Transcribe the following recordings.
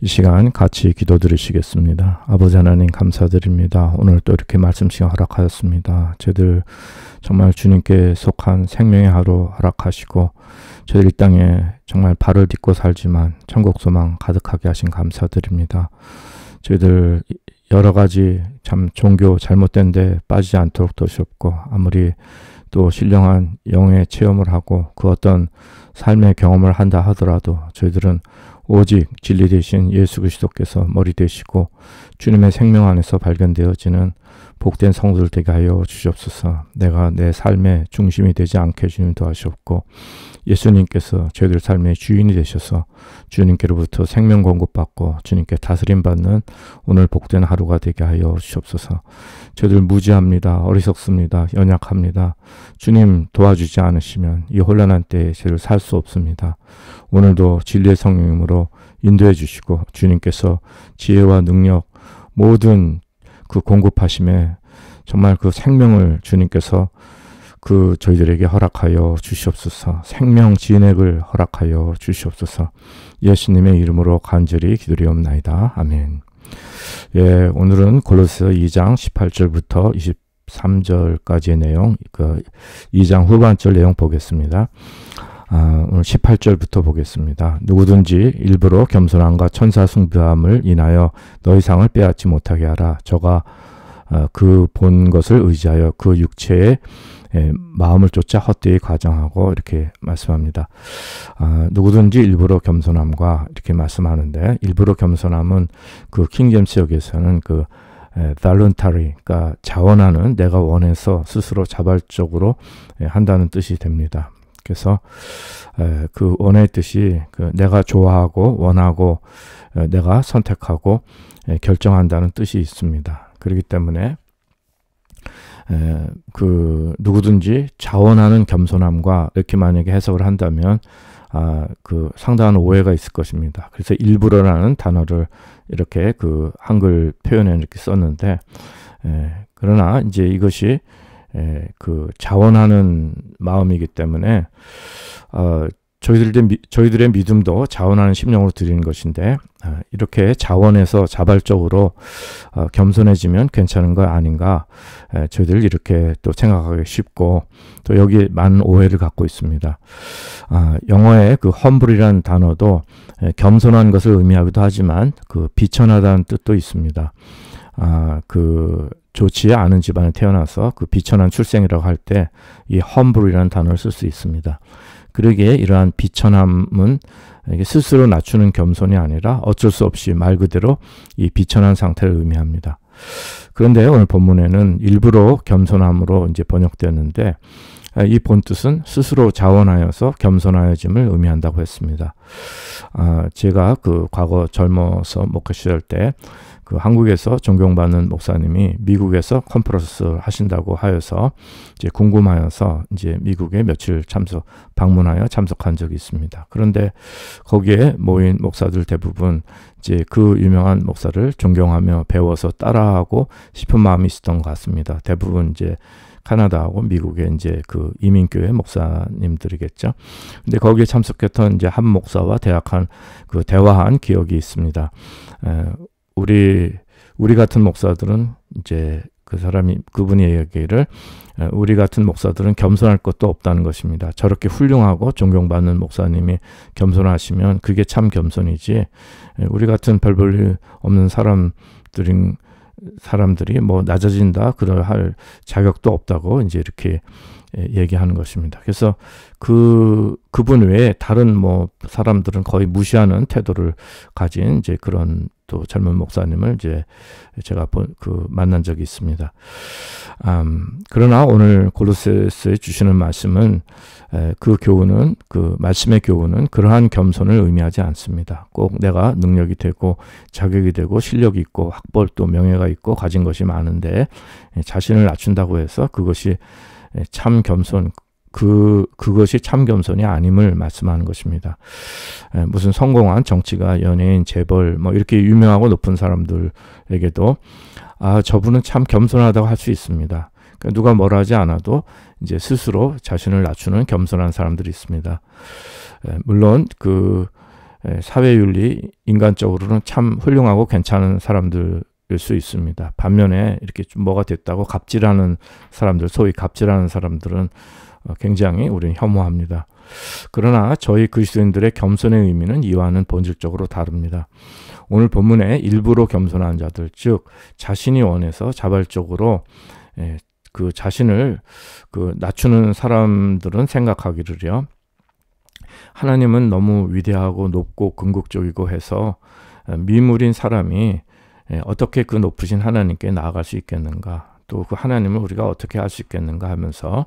이 시간 같이 기도드리시겠습니다. 아버지 하나님 감사드립니다. 오늘 또 이렇게 말씀 시간 허락하였습니다. 저희들 정말 주님께 속한 생명의 하루 허락하시고 저희들 이 땅에 정말 발을 딛고 살지만 천국 소망 가득하게 하신 감사드립니다. 저희들 여러 가지 참 종교 잘못된 데 빠지지 않도록 도시옵고 아무리 또 신령한 영의 체험을 하고 그 어떤 삶의 경험을 한다 하더라도 저희들은 오직 진리 되신 예수 그리스도께서 머리 되시고 주님의 생명 안에서 발견되어지는 복된 성도들 되게 하여 주시옵소서. 내가 내 삶의 중심이 되지 않게 주님 도와주옵고 예수님께서 저희들 삶의 주인이 되셔서 주님께로부터 생명 공급받고 주님께 다스림받는 오늘 복된 하루가 되게 하여 주시옵소서. 저희들 무지합니다. 어리석습니다. 연약합니다. 주님 도와주지 않으시면 이 혼란한 때에 저희들 살 수 없습니다. 오늘도 진리의 성령님으로 인도해 주시고 주님께서 지혜와 능력 모든 그 공급하심에 정말 그 생명을 주님께서 그 저희들에게 허락하여 주시옵소서. 생명 진액을 허락하여 주시옵소서. 예수님의 이름으로 간절히 기도리옵나이다. 아멘. 예, 오늘은 골로새서 2장 18절부터 23절까지의 내용, 그 2장 후반절 내용 보겠습니다. 오늘 18절부터 보겠습니다. 누구든지 일부러 겸손함과 천사 숭배함을 인하여 너희 상을 빼앗지 못하게 하라. 저가 그 본 것을 의지하여 그 육체의 마음을 쫓아 헛되이 과장하고 이렇게 말씀합니다. 누구든지 일부러 겸손함과 이렇게 말씀하는데 일부러 겸손함은 그 킹제임스 역에서는 그 voluntary, 그러니까 자원하는 내가 원해서 스스로 자발적으로 한다는 뜻이 됩니다. 그래서 그 원의 뜻이 그 내가 좋아하고 원하고 내가 선택하고 결정한다는 뜻이 있습니다. 그렇기 때문에 그 누구든지 자원하는 겸손함과 이렇게 만약에 해석을 한다면 그 상당한 오해가 있을 것입니다. 그래서 일부러라는 단어를 이렇게 그 한글 표현에 이렇게 썼는데 그러나 이제 이것이 그 자원하는 마음이기 때문에 저희들의 믿음도 자원하는 심령으로 드리는 것인데 이렇게 자원해서 자발적으로 겸손해지면 괜찮은 거 아닌가 저희들 이렇게 또 생각하기 쉽고 또 여기에 많은 오해를 갖고 있습니다. 영어의 그 humble이라는 단어도 겸손한 것을 의미하기도 하지만 그 비천하다는 뜻도 있습니다. 그 좋지 않은 집안에 태어나서 그 비천한 출생이라고 할 때 이 humble이라는 단어를 쓸 수 있습니다. 그러기에 이러한 비천함은 스스로 낮추는 겸손이 아니라 어쩔 수 없이 말 그대로 이 비천한 상태를 의미합니다. 그런데 오늘 본문에는 일부러 겸손함으로 이제 번역되었는데 이 본뜻은 스스로 자원하여서 겸손하여짐을 의미한다고 했습니다. 제가 그 과거 젊어서 목회 시절 때 그 한국에서 존경받는 목사님이 미국에서 컨퍼런스 하신다고 하여서 이제 궁금하여서 이제 미국에 며칠 방문하여 참석한 적이 있습니다. 그런데 거기에 모인 목사들 대부분 이제 그 유명한 목사를 존경하며 배워서 따라하고 싶은 마음이 있었던 것 같습니다. 대부분 이제 캐나다하고 미국의 이제 그 이민교회 목사님들이겠죠. 근데 거기에 참석했던 이제 한 목사와 그 대화한 기억이 있습니다. 우리 같은 목사들은 이제 그분이 얘기를 우리 같은 목사들은 겸손할 것도 없다는 것입니다. 저렇게 훌륭하고 존경받는 목사님이 겸손하시면 그게 참 겸손이지 우리 같은 별 볼 없는 사람들이 뭐 낮아진다 그럴 자격도 없다고 이제 이렇게 얘기하는 것입니다. 그래서 그분 외에 다른 뭐 사람들은 거의 무시하는 태도를 가진 이제 그런 또 젊은 목사님을 이제 제가 만난 적이 있습니다. 그러나 오늘 골로새서에 주시는 말씀은 그 말씀의 교훈은 그러한 겸손을 의미하지 않습니다. 꼭 내가 능력이 되고 자격이 되고 실력이 있고 학벌 또 명예가 있고 가진 것이 많은데 자신을 낮춘다고 해서 그것이 참 겸손, 그것이 참 겸손이 아님을 말씀하는 것입니다. 무슨 성공한 정치가, 연예인, 재벌, 뭐 이렇게 유명하고 높은 사람들에게도 저분은 참 겸손하다고 할 수 있습니다. 그러니까 누가 뭐라 하지 않아도 이제 스스로 자신을 낮추는 겸손한 사람들이 있습니다. 물론 사회윤리, 인간적으로는 참 훌륭하고 괜찮은 사람들일 수 있습니다. 반면에 이렇게 좀 뭐가 됐다고 갑질하는 사람들, 소위 갑질하는 사람들은 굉장히 우리는 혐오합니다. 그러나 저희 그리스도인들의 겸손의 의미는 이와는 본질적으로 다릅니다. 오늘 본문에 일부러 겸손한 자들, 즉 자신이 원해서 자발적으로 그 자신을 낮추는 사람들은 생각하기를요, 하나님은 너무 위대하고 높고 궁극적이고 해서 미물인 사람이 어떻게 그 높으신 하나님께 나아갈 수 있겠는가, 또 그 하나님을 우리가 어떻게 알 수 있겠는가 하면서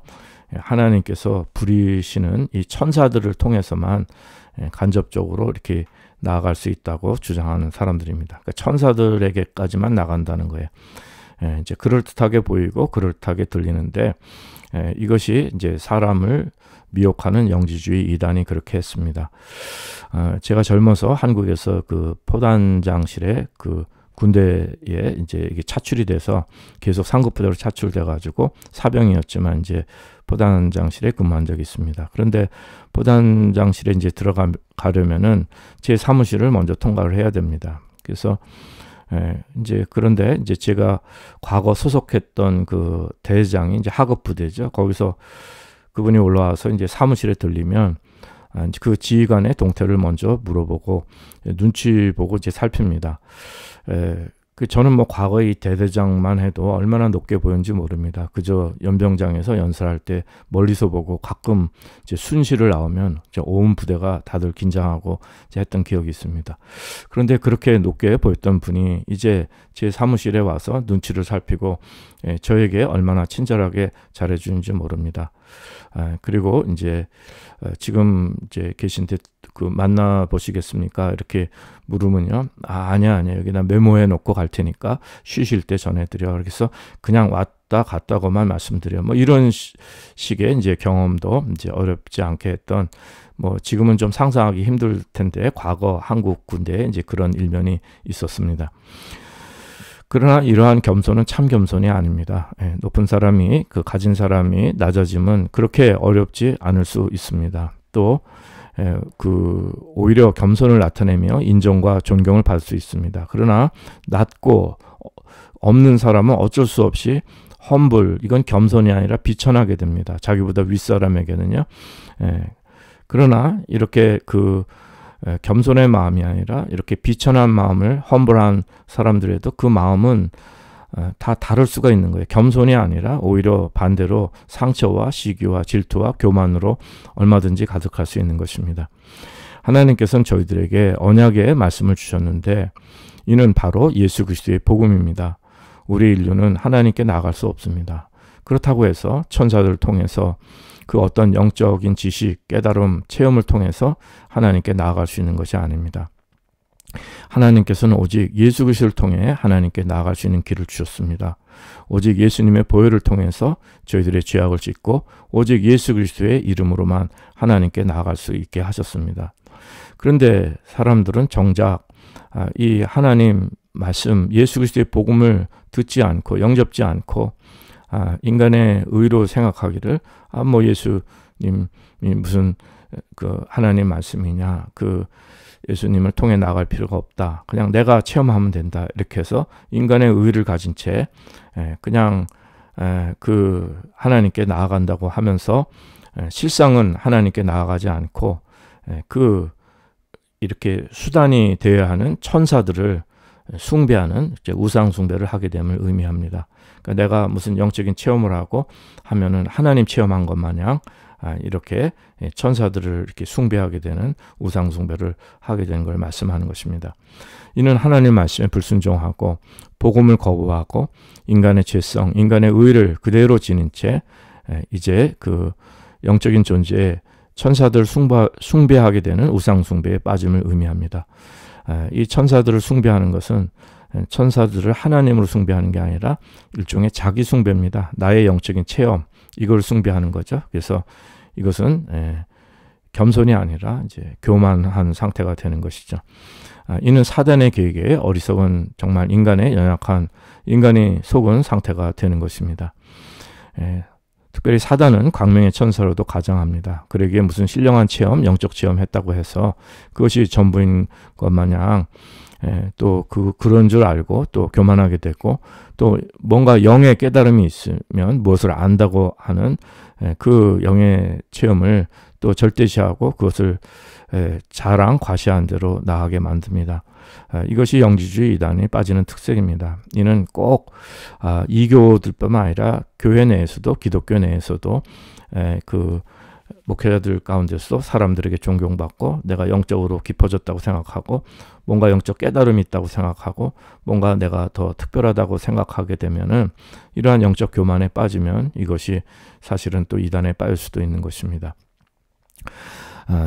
하나님께서 부리시는 이 천사들을 통해서만 간접적으로 이렇게 나아갈 수 있다고 주장하는 사람들입니다. 그러니까 천사들에게까지만 나간다는 거예요. 이제 그럴듯하게 보이고 그럴듯하게 들리는데, 이것이 이제 사람을 미혹하는 영지주의 이단이 그렇게 했습니다. 제가 젊어서 한국에서 그 포단장실에 그 군대에 이제 이게 차출이 돼서 계속 상급부대로 차출돼 가지고 사병이었지만 이제 포단장실에 근무한 적이 있습니다. 그런데 포단장실에 이제 들어가려면은 제 사무실을 먼저 통과를 해야 됩니다. 그래서 이제 그런데 이제 제가 과거 소속했던 그 대장이 이제 하급부대죠. 거기서 그분이 올라와서 이제 사무실에 들리면 그 지휘관의 동태를 먼저 물어보고 눈치 보고 이제 살핍니다. 저는 뭐 과거의 대대장만 해도 얼마나 높게 보였는지 모릅니다. 그저 연병장에서 연설할 때 멀리서 보고 가끔 이제 순시를 나오면 이제 온 부대가 다들 긴장하고 이제 했던 기억이 있습니다. 그런데 그렇게 높게 보였던 분이 이제 제 사무실에 와서 눈치를 살피고 저에게 얼마나 친절하게 잘해주는지 모릅니다. 그리고 이제 지금 이제 계신데 그 만나 보시겠습니까? 이렇게 물으면요, 아니야 여기 나 메모해 놓고 갈 테니까 쉬실 때 전해드려. 그래서 그냥 왔다 갔다고만 말씀드려. 뭐 이런 식의 이제 경험도 이제 어렵지 않게 했던, 뭐 지금은 좀 상상하기 힘들 텐데 과거 한국 군대에 이제 그런 일면이 있었습니다. 그러나 이러한 겸손은 참 겸손이 아닙니다. 높은 사람이, 가진 사람이 낮아짐은 그렇게 어렵지 않을 수 있습니다. 또 오히려 겸손을 나타내며 인정과 존경을 받을 수 있습니다. 그러나 낮고 없는 사람은 어쩔 수 없이 이건 겸손이 아니라 비천하게 됩니다. 자기보다 윗사람에게는요. 그러나 이렇게 겸손의 마음이 아니라 이렇게 비천한 마음을 험불한 사람들에도 그 마음은 다 다를 수가 있는 거예요. 겸손이 아니라 오히려 반대로 상처와 시기와 질투와 교만으로 얼마든지 가득할 수 있는 것입니다. 하나님께서는 저희들에게 언약의 말씀을 주셨는데 이는 바로 예수 그리스도의 복음입니다. 우리 인류는 하나님께 나아갈 수 없습니다. 그렇다고 해서 천사들을 통해서 그 어떤 영적인 지식, 깨달음, 체험을 통해서 하나님께 나아갈 수 있는 것이 아닙니다. 하나님께서는 오직 예수 그리스도를 통해 하나님께 나아갈 수 있는 길을 주셨습니다. 오직 예수님의 보혈을 통해서 저희들의 죄악을 찢고 오직 예수 그리스도의 이름으로만 하나님께 나아갈 수 있게 하셨습니다. 그런데 사람들은 정작 이 하나님 말씀, 예수 그리스도의 복음을 듣지 않고 영접지 않고 인간의 의로 생각하기를 뭐 예수님이 무슨 하나님 말씀이냐, 예수님을 통해 나갈 필요가 없다, 그냥 내가 체험하면 된다, 이렇게 해서 인간의 의를 가진 채 그냥 하나님께 나아간다고 하면서 실상은 하나님께 나아가지 않고 이렇게 수단이 되어야 하는 천사들을 숭배하는 우상 숭배를 하게 됨을 의미합니다. 그러니까 내가 무슨 영적인 체험을 하고 하면은 하나님 체험한 것 마냥 이렇게 천사들을 이렇게 숭배하게 되는 우상 숭배를 하게 되는 걸 말씀하는 것입니다. 이는 하나님 말씀에 불순종하고 복음을 거부하고 인간의 죄성, 인간의 의를 그대로 지닌 채 이제 영적인 존재에 천사들을 숭배하게 되는 우상 숭배에 빠짐을 의미합니다. 이 천사들을 숭배하는 것은 천사들을 하나님으로 숭배하는 게 아니라 일종의 자기 숭배입니다. 나의 영적인 체험, 이걸 숭배하는 거죠. 그래서 이것은 겸손이 아니라 이제 교만한 상태가 되는 것이죠. 이는 사단의 계획에 어리석은, 정말 인간의 연약한, 인간이 속은 상태가 되는 것입니다. 특별히 사단은 광명의 천사로도 가장합니다. 그러기에 무슨 신령한 체험, 영적 체험 했다고 해서 그것이 전부인 것 마냥 또 그런 줄 알고 또 교만하게 되고, 또 뭔가 영의 깨달음이 있으면 무엇을 안다고 하는 그 영의 체험을 또 절대시하고 그것을 자랑, 과시한 대로 나아가게 만듭니다. 이것이 영지주의 이단이 빠지는 특색입니다. 이는 꼭 이교들뿐만 아니라 교회 내에서도, 기독교 내에서도 그 목회자들 가운데서도 사람들에게 존경받고 내가 영적으로 깊어졌다고 생각하고 뭔가 영적 깨달음이 있다고 생각하고 뭔가 내가 더 특별하다고 생각하게 되면은 이러한 영적 교만에 빠지면 이것이 사실은 또 이단에 빠질 수도 있는 것입니다.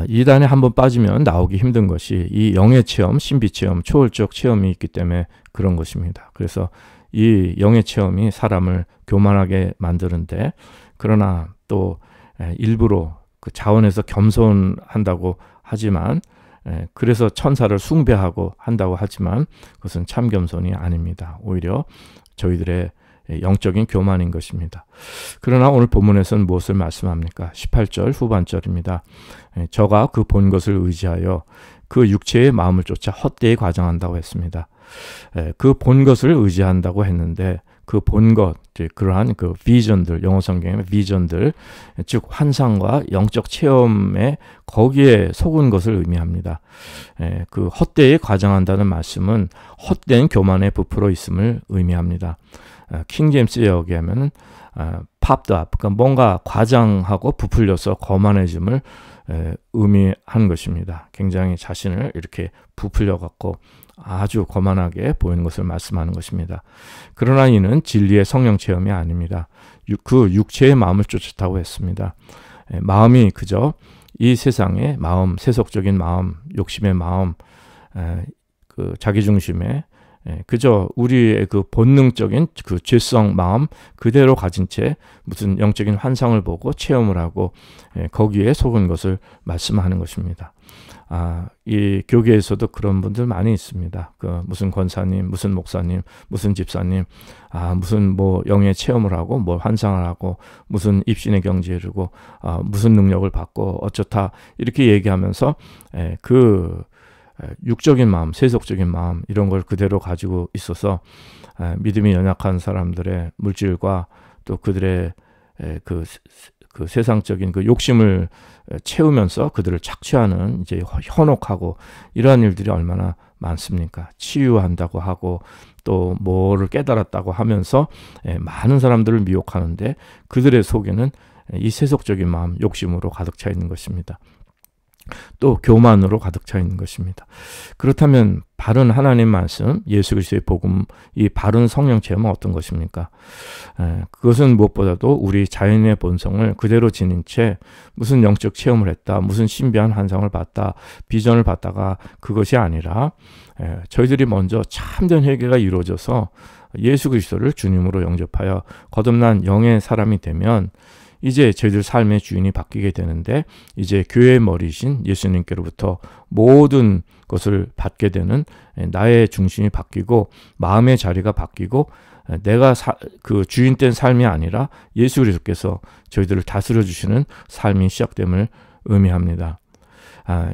이단에 한번 빠지면 나오기 힘든 것이 이 영의 체험, 신비 체험, 초월적 체험이 있기 때문에 그런 것입니다. 그래서 이 영의 체험이 사람을 교만하게 만드는데, 그러나 또 일부러 그 자원에서 겸손한다고 하지만, 그래서 천사를 숭배하고 한다고 하지만 그것은 참 겸손이 아닙니다. 오히려 저희들의 영적인 교만인 것입니다. 그러나 오늘 본문에서는 무엇을 말씀합니까? 18절 후반절입니다. 저가 그 본 것을 의지하여 그 육체의 마음을 쫓아 헛되이 과장한다고 했습니다. 그 본 것을 의지한다고 했는데 그 본 것, 그러한 그 비전들, 영어 성경의 비전들, 즉 환상과 영적 체험에 거기에 속은 것을 의미합니다. 그 헛되이 과장한다는 말씀은 헛된 교만에 부풀어 있음을 의미합니다. 킹 제임스에 여기하면 popped up, 그러니까 뭔가 과장하고 부풀려서 거만해짐을 의미하는 것입니다. 굉장히 자신을 이렇게 부풀려 갖고 아주 거만하게 보이는 것을 말씀하는 것입니다. 그러나 이는 진리의 성령 체험이 아닙니다. 그 육체의 마음을 쫓았다고 했습니다. 마음이 그저 이 세상의 마음, 세속적인 마음, 욕심의 마음, 그 자기중심의 그저 우리의 그 본능적인 그 죄성 마음 그대로 가진 채 무슨 영적인 환상을 보고 체험을 하고 거기에 속은 것을 말씀하는 것입니다. 이 교계에서도 그런 분들 많이 있습니다. 그 무슨 권사님, 무슨 목사님, 무슨 집사님, 무슨 뭐 영의 체험을 하고 뭐 환상을 하고 무슨 입신의 경지에 이르고 무슨 능력을 받고 어쩌다 이렇게 얘기하면서 그 육적인 마음, 세속적인 마음 이런 걸 그대로 가지고 있어서 믿음이 연약한 사람들의 물질과 또 그들의 그 세상적인 그 욕심을 채우면서 그들을 착취하는 이제 현혹하고 이러한 일들이 얼마나 많습니까? 치유한다고 하고 또 뭐를 깨달았다고 하면서 많은 사람들을 미혹하는데 그들의 속에는 이 세속적인 마음, 욕심으로 가득 차 있는 것입니다. 또 교만으로 가득 차 있는 것입니다. 그렇다면 바른 하나님 말씀, 예수 그리스도의 복음, 이 바른 성령 체험은 어떤 것입니까? 그것은 무엇보다도 우리 자연의 본성을 그대로 지닌 채 무슨 영적 체험을 했다, 무슨 신비한 환상을 봤다, 비전을 봤다가 그것이 아니라 저희들이 먼저 참된 회개가 이루어져서 예수 그리스도를 주님으로 영접하여 거듭난 영의 사람이 되면 이제 저희들 삶의 주인이 바뀌게 되는데 이제 교회의 머리신 예수님께로부터 모든 것을 받게 되는 나의 중심이 바뀌고 마음의 자리가 바뀌고 내가 그 주인된 삶이 아니라 예수 그리스도께서 저희들을 다스려 주시는 삶이 시작됨을 의미합니다.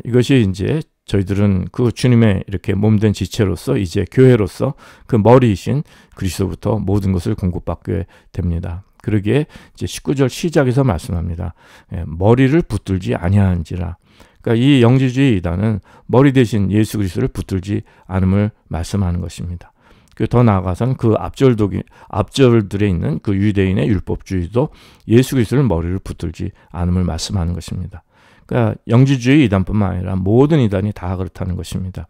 이것이 이제 저희들은 그 주님의 이렇게 몸된 지체로서 이제 교회로서 그 머리이신 그리스도부터 모든 것을 공급받게 됩니다. 그러기에 이제 19절 시작에서 말씀합니다. 머리를 붙들지 아니하는지라. 그러니까 이 영지주의 이단은 머리 대신 예수 그리스도를 붙들지 않음을 말씀하는 것입니다. 더 나아가서는 그 앞절들에 있는 그 유대인의 율법주의도 예수 그리스도를 머리를 붙들지 않음을 말씀하는 것입니다. 그러니까 영지주의 이단뿐만 아니라 모든 이단이 다 그렇다는 것입니다.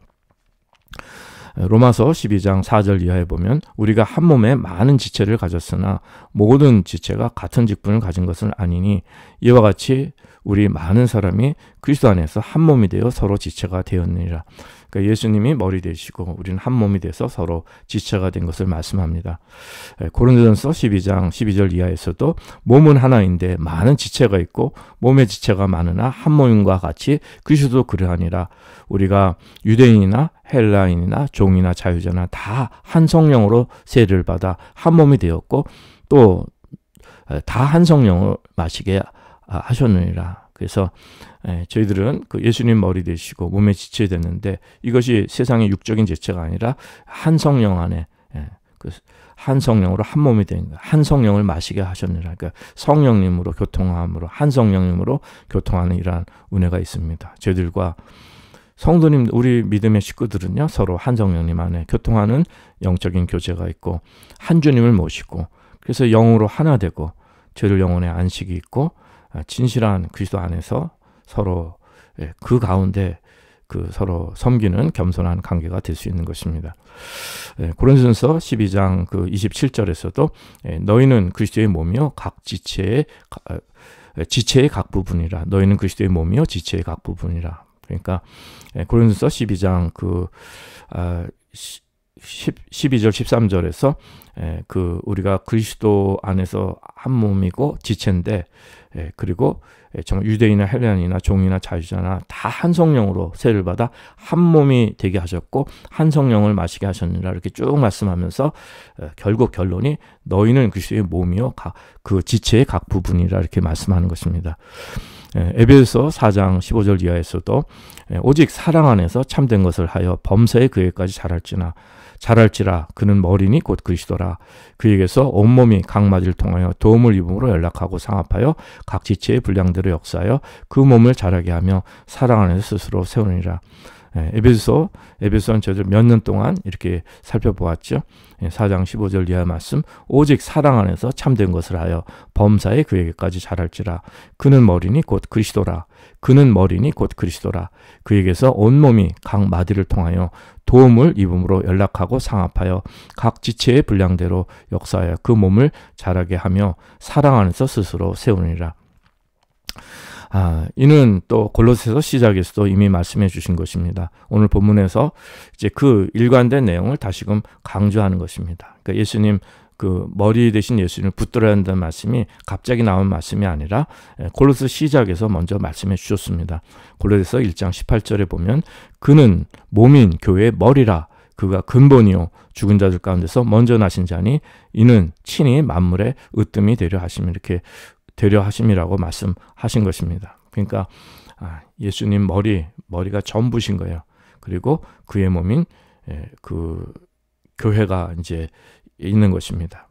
로마서 12장 4절 이하에 보면 우리가 한 몸에 많은 지체를 가졌으나 모든 지체가 같은 직분을 가진 것은 아니니 이와 같이 우리 많은 사람이 그리스도 안에서 한 몸이 되어 서로 지체가 되었느니라. 그러니까 예수님이 머리 되시고 우리는 한 몸이 돼서 서로 지체가 된 것을 말씀합니다. 고린도전서 12장 12절 이하에서도 몸은 하나인데 많은 지체가 있고 몸의 지체가 많으나 한 몸과 같이 그리스도도 그러하니라. 우리가 유대인이나 헬라인이나 종이나 자유자나 다 한 성령으로 세례를 받아 한 몸이 되었고 또 다 한 성령을 마시게 하셨느니라. 그래서 저희들은 그 예수님 머리 되시고 몸의 지체 됐는데 이것이 세상의 육적인 지체가 아니라 한 성령 안에 한 성령으로 한 몸이 된 거예요. 한 성령을 마시게 하셨느라. 그러니까 성령님으로 교통함으로 한 성령님으로 교통하는 이러한 은혜가 있습니다. 저희들과 성도님, 우리 믿음의 식구들은요, 서로 한 성령님 안에 교통하는 영적인 교제가 있고 한 주님을 모시고 그래서 영으로 하나 되고 저희들 영혼의 안식이 있고 진실한 그리스도 안에서 서로 그 가운데 서로 섬기는 겸손한 관계가 될 수 있는 것입니다. 고린도전서 12장 27절에서도 너희는 그리스도의 몸이요 각 지체의 각 부분이라. 너희는 그리스도의 몸이요 지체의 각 부분이라. 그러니까 고린도전서 12장 12절 13절에서 우리가 그리스도 안에서 한 몸이고 지체인데 그리고 정말 유대인이나 헬라인이나 종이나 자유자나 다 한 성령으로 세를 받아 한 몸이 되게 하셨고 한 성령을 마시게 하셨느라 이렇게 쭉 말씀하면서 결국 결론이 너희는 그리스도의 몸이요 그 지체의 각 부분이라 이렇게 말씀하는 것입니다. 에베소서 4장 15절 이하에서도 오직 사랑 안에서 참된 것을 하여 범사에 그에까지 자랄지라 그는 머리니 곧 그리스도라. 그에게서 온몸이 각 마디를 통하여 도움을 입음으로 연락하고 상합하여 각 지체의 분량대로 역사하여 그 몸을 자라게 하며 사랑 안에서 스스로 세우느니라. 에베소는 저희들 몇 년 동안 이렇게 살펴보았죠. 4장 15절 이하 말씀 오직 사랑 안에서 참된 것을 하여 범사에 그에게까지 자랄지라. 그는 머리니 곧 그리스도라. 그는 머리니 곧 그리스도라. 그에게서 온몸이 각 마디를 통하여 도움을 입음으로 연락하고 상합하여 각 지체의 분량대로 역사하여 그 몸을 자라게 하며 사랑 안에서 스스로 세우느니라. 이는 또 골로새서 시작에서도 이미 말씀해 주신 것입니다. 오늘 본문에서 이제 그 일관된 내용을 다시금 강조하는 것입니다. 그러니까 예수님 머리 대신 예수님을 붙들어야 한다는 말씀이 갑자기 나온 말씀이 아니라 골로새 시작에서 먼저 말씀해 주셨습니다. 골로새서 1장 18절에 보면 그는 몸인 교회의 머리라. 그가 근본이요 죽은 자들 가운데서 먼저 나신 자니 이는 친히 만물의 으뜸이 되려 하심이 이렇게 되려 하심이라고 말씀하신 것입니다. 그러니까 예수님 머리가 전부신 거예요. 그리고 그의 몸인 교회가 이제 있는 것입니다.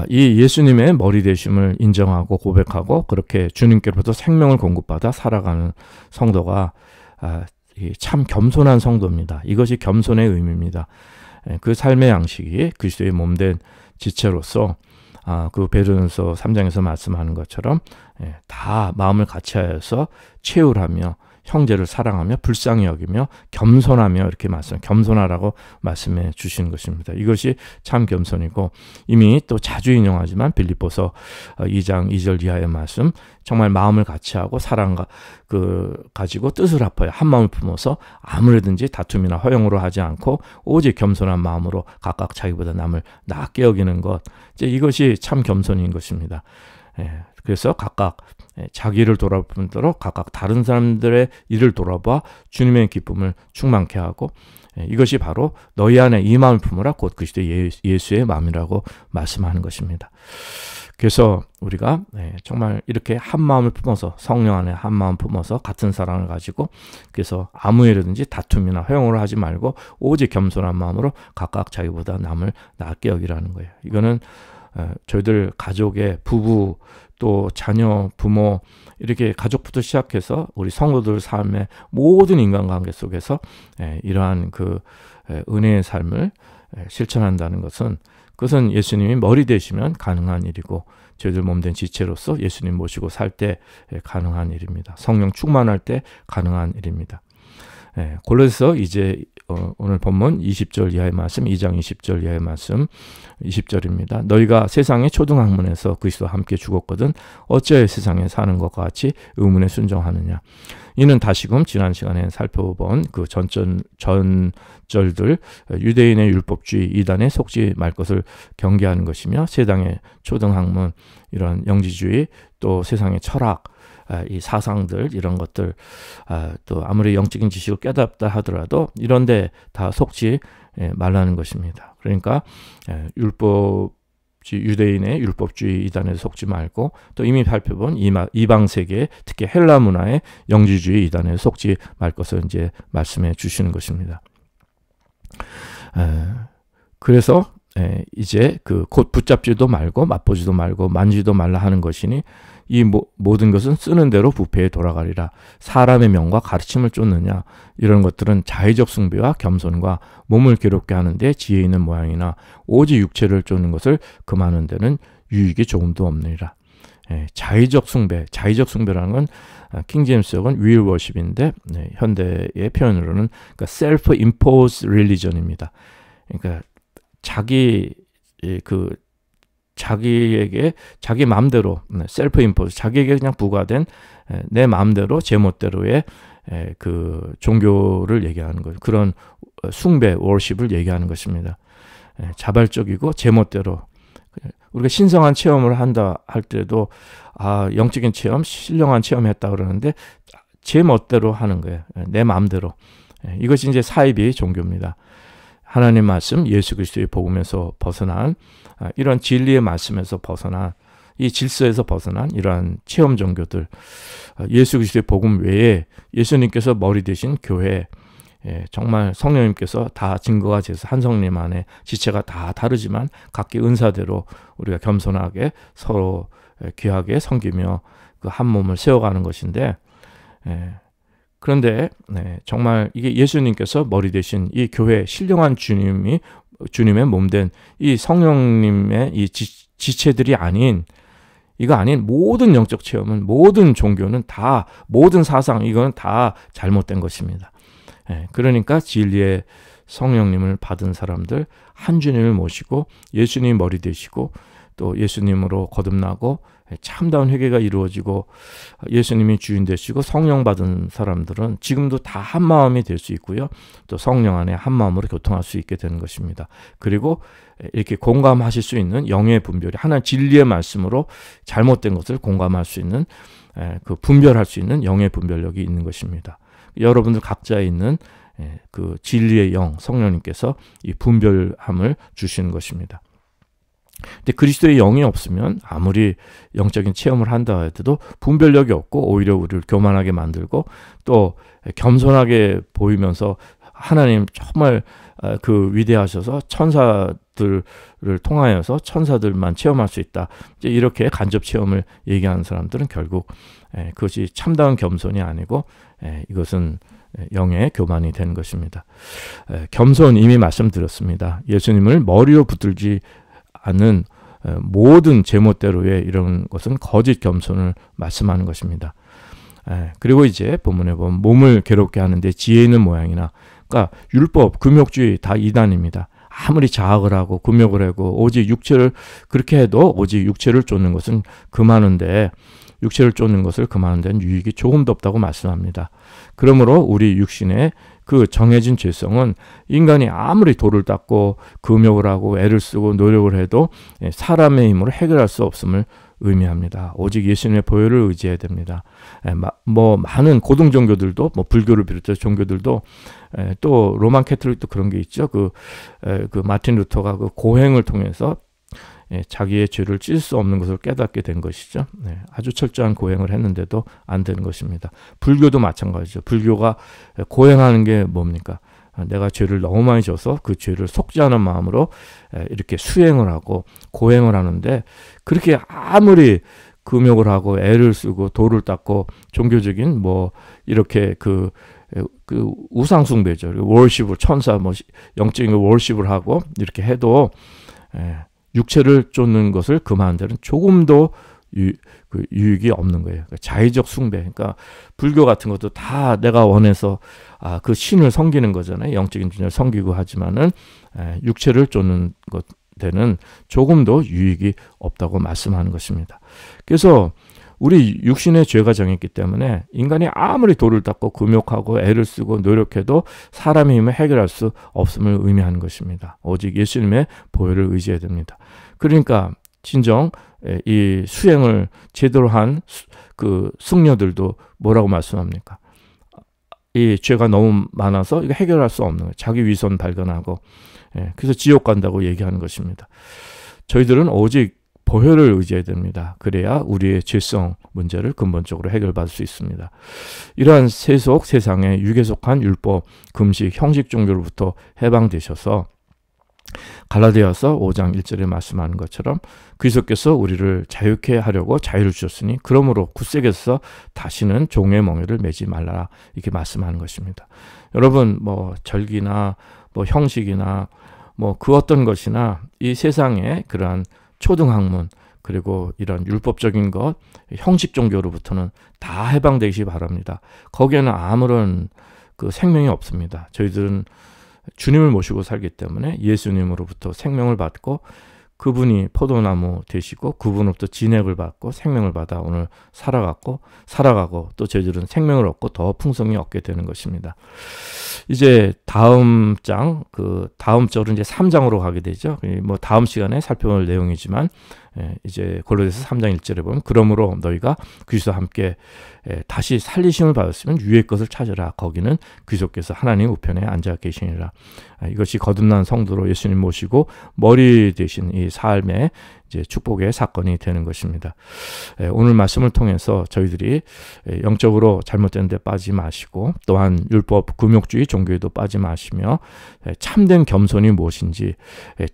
이 예수님의 머리 되심을 인정하고 고백하고 그렇게 주님께로부터 생명을 공급받아 살아가는 성도가 참 겸손한 성도입니다. 이것이 겸손의 의미입니다. 그 삶의 양식이 그리스도의 몸된 지체로서 그 베드로전서 3장에서 말씀하는 것처럼 다 마음을 같이하여서 채울하며 형제를 사랑하며 불쌍히 여기며 겸손하며 이렇게 겸손하라고 말씀해 주시는 것입니다. 이것이 참 겸손이고 이미 또 자주 인용하지만 빌립보서 2장 2절 이하의 말씀 정말 마음을 같이하고 사랑과 가지고 뜻을 합하여 한 마음을 품어서 아무래든지 다툼이나 허용으로 하지 않고 오직 겸손한 마음으로 각각 자기보다 남을 낫게 여기는 것 이것이 참 겸손인 것입니다. 그래서 각각 자기를 돌아볼 대로 각각 다른 사람들의 일을 돌아봐 주님의 기쁨을 충만케 하고 이것이 바로 너희 안에 이 마음을 품으라 곧 그리스도 예수의 마음이라고 말씀하는 것입니다. 그래서 우리가 정말 이렇게 한 마음을 품어서 성령 안에 한 마음 품어서 같은 사랑을 가지고 그래서 아무 일이든지 다툼이나 허용을 하지 말고 오직 겸손한 마음으로 각각 자기보다 남을 낫게 여기라는 거예요. 이거는 저희들 가족의 부부 또 자녀, 부모 이렇게 가족부터 시작해서 우리 성도들 삶의 모든 인간관계 속에서 이러한 은혜의 삶을 실천한다는 것은 그것은 예수님이 머리 되시면 가능한 일이고 저희들 몸된 지체로서 예수님 모시고 살 때 가능한 일입니다. 성령 충만할 때 가능한 일입니다. 골로새서 이제 오늘 본문 20절 이하의 말씀 2장 20절 이하의 말씀 20절입니다. 너희가 세상의 초등학문에서 그리스도와 함께 죽었거든 어찌하여 세상에 사는 것과 같이 의문에 순종하느냐. 이는 다시금 지난 시간에 살펴본 그 전절들 유대인의 율법주의 이단에 속지 말 것을 경계하는 것이며 세상의 초등학문 이런 영지주의 또 세상의 철학 이 사상들 이런 것들 또 아무리 영적인 지식을 깨닫다 하더라도 이런데 다 속지 말라는 것입니다. 그러니까 율법 유대인의 율법주의 이단에 속지 말고 또 이미 살펴본 이방 세계 특히 헬라 문화의 영지주의 이단에 속지 말 것을 이제 말씀해 주시는 것입니다. 그래서 이제 그 곧 붙잡지도 말고 맛보지도 말고 만지도 말라 하는 것이니 이 모든 것은 쓰는 대로 부패에 돌아가리라. 사람의 명과 가르침을 쫓느냐 이런 것들은 자의적 숭배와 겸손과 몸을 괴롭게 하는데 지혜 있는 모양이나 오직 육체를 쫓는 것을 금하는 데는 유익이 조금도 없느니라. 자의적 숭배라는 건 킹제임스역은 will worship인데 현대의 표현으로는 그러니까 self-imposed religion입니다. 그러니까 자기에게 자기 마음대로 셀프 임포즈 자기에게 그냥 부과된 내 마음대로 제 멋대로의 그 종교를 얘기하는 거예요. 그런 숭배, 워십을 얘기하는 것입니다. 자발적이고 제 멋대로 우리가 신성한 체험을 한다 할 때도 영적인 체험, 신령한 체험했다 그러는데 제 멋대로 하는 거예요. 내 마음대로. 이것이 이제 사이비 종교입니다. 하나님 말씀, 예수 그리스도의 복음에서 벗어난 이런 진리의 말씀에서 벗어난 이 질서에서 벗어난 이러한 체험 종교들, 예수 그리스도의 복음 외에 예수님께서 머리 되신 교회, 정말 성령님께서 다 증거가 돼서 한 성령 안에 지체가 다 다르지만 각기 은사대로 우리가 겸손하게 서로 귀하게 섬기며 그 한 몸을 세워가는 것인데, 그런데 정말 이게 예수님께서 머리 되신 이 교회 신령한 주님의 몸된 이 성령님의 이 지체들이 아닌 이거 아닌 모든 영적 체험은 모든 종교는 다 모든 사상 이건 다 잘못된 것입니다. 그러니까 진리의 성령님을 받은 사람들 한 주님을 모시고 예수님이 머리 되시고 또 예수님으로 거듭나고 참다운 회개가 이루어지고 예수님이 주인 되시고 성령 받은 사람들은 지금도 다 한 마음이 될 수 있고요. 또 성령 안에 한 마음으로 교통할 수 있게 되는 것입니다. 그리고 이렇게 공감하실 수 있는 영의 분별이 하나님 진리의 말씀으로 잘못된 것을 공감할 수 있는 그 분별할 수 있는 영의 분별력이 있는 것입니다. 여러분들 각자에 있는 그 진리의 영 성령님께서 이 분별함을 주시는 것입니다. 근데 그리스도의 영이 없으면 아무리 영적인 체험을 한다 해도 분별력이 없고 오히려 우리를 교만하게 만들고 또 겸손하게 보이면서 하나님 정말 그 위대하셔서 천사들을 통하여서 천사들만 체험할 수 있다. 이제 이렇게 간접 체험을 얘기하는 사람들은 결국 그것이 참다운 겸손이 아니고 이것은 영의 교만이 되는 것입니다. 겸손 이미 말씀드렸습니다. 예수님을 머리로 붙들지 않는 모든 제멋대로의 이런 것은 거짓 겸손을 말씀하는 것입니다. 그리고 이제 본문에 보면 몸을 괴롭게 하는데 지혜 있는 모양이나 그러니까 율법, 금욕주의 다 이단입니다. 아무리 자학을 하고 금욕을 하고 오직 육체를 그렇게 해도 오직 육체를 쫓는 것은 금하는데 육체를 쫓는 것을 금하는 데는 유익이 조금도 없다고 말씀합니다. 그러므로 우리 육신의 그 정해진 죄성은 인간이 아무리 돌을 닦고 금욕을 하고 애를 쓰고 노력을 해도 사람의 힘으로 해결할 수 없음을 의미합니다. 오직 예수님의 보혈을 의지해야 됩니다. 많은 고등 종교들도 불교를 비롯해서 종교들도 또 로만 캐톨릭도 그런 게 있죠. 그 마틴 루터가 그 고행을 통해서 자기의 죄를 찢을 수 없는 것을 깨닫게 된 것이죠. 아주 철저한 고행을 했는데도 안 되는 것입니다. 불교도 마찬가지죠. 불교가 고행하는 게 뭡니까? 내가 죄를 너무 많이 져서 그 죄를 속죄하는 마음으로 이렇게 수행을 하고 고행을 하는데 그렇게 아무리 금욕을 하고 애를 쓰고 돌을 닦고 종교적인 이렇게 그 우상숭배죠. 월십을 천사 영적인 월십을 하고 이렇게 해도 육체를 쫓는 것을 금하는 데는 조금도 유익이 없는 거예요. 그러니까 자의적 숭배. 그러니까 불교 같은 것도 다 내가 원해서 그 신을 섬기는 거잖아요. 영적인 존재를 섬기고 하지만은 육체를 쫓는 것 데는 조금도 유익이 없다고 말씀하는 것입니다. 그래서 우리 육신의 죄가 정했기 때문에 인간이 아무리 돌을 닦고 금욕하고 애를 쓰고 노력해도 사람의 힘을 해결할 수 없음을 의미하는 것입니다. 오직 예수님의 보혈을 의지해야 됩니다. 그러니까 진정 이 수행을 제대로 한 그 승려들도 뭐라고 말씀합니까? 이 죄가 너무 많아서 이거 해결할 수 없는 거예요. 자기 위선 발견하고 그래서 지옥 간다고 얘기하는 것입니다. 저희들은 오직 보혈을 의지해야 됩니다. 그래야 우리의 죄성 문제를 근본적으로 해결받을 수 있습니다. 이러한 세속 세상에 육에 속한 율법, 금식, 형식 종교로부터 해방되셔서 갈라디아서 5장 1절에 말씀하는 것처럼 그리스도께서 우리를 자유케 하려고 자유를 주셨으니 그러므로 굳세게서 다시는 종의 멍에를 매지 말라 이렇게 말씀하는 것입니다. 여러분 뭐 절기나 뭐 형식이나 뭐 그 어떤 것이나 이 세상의 그러한 초등학문 그리고 이런 율법적인 것 형식 종교로부터는 다 해방되시기 바랍니다. 거기에는 아무런 그 생명이 없습니다. 저희들은 주님을 모시고 살기 때문에 예수님으로부터 생명을 받고 그분이 포도나무 되시고 그분으로부터 진액을 받고 생명을 받아 오늘 살아가고 또 저희들은 생명을 얻고 더 풍성히 얻게 되는 것입니다. 이제 다음 절은 이제 3장으로 가게 되죠. 뭐 다음 시간에 살펴볼 내용이지만 이제 골로새서 3장 1절에 보면 그러므로 너희가 그리스도와 함께 다시 살리심을 받았으면 위의 것을 찾으라. 거기는 그리스도께서 하나님 우편에 앉아 계시니라. 이것이 거듭난 성도로 예수님 모시고 머리 되신 이 삶의 이제 축복의 사건이 되는 것입니다. 오늘 말씀을 통해서 저희들이 영적으로 잘못된 데 빠지지 마시고 또한 율법, 금욕주의, 종교에도 빠지지 마시며 참된 겸손이 무엇인지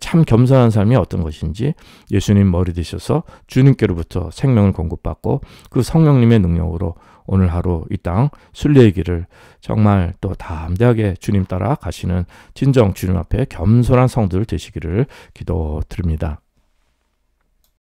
참 겸손한 삶이 어떤 것인지 예수님 머리 되셔서 주님께로부터 생명을 공급받고 그 성령님의 능력으로 오늘 하루 이 땅 순례의 길을 정말 또 담대하게 주님 따라 가시는 진정 주님 앞에 겸손한 성도들 되시기를 기도드립니다.